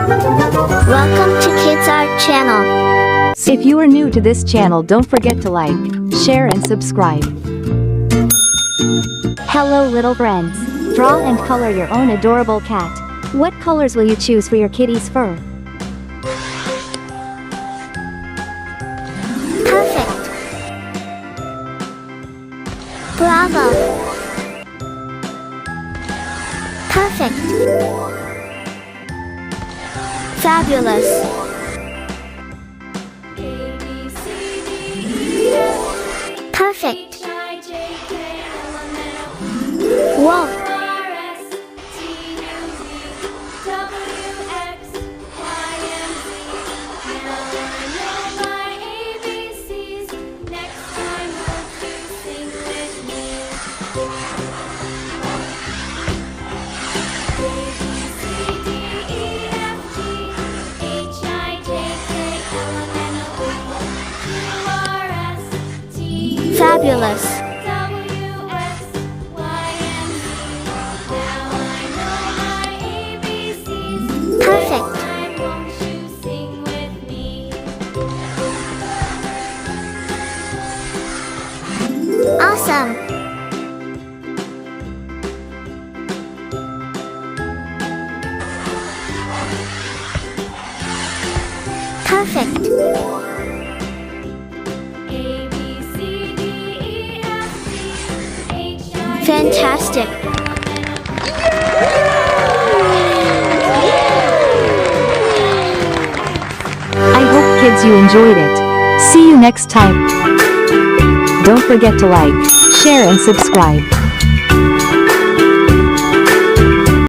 Welcome to Kids Art Channel. If you are new to this channel, don't forget to like, share and subscribe. Hello little friends. Draw and color your own adorable cat. What colors will you choose for your kitty's fur? Perfect. Bravo. Perfect. Fabulous. Perfect. Whoa. Fabulous. Perfect. Awesome. Perfect. Fantastic. I hope kids you enjoyed it. See you next time. Don't forget to like, share and subscribe.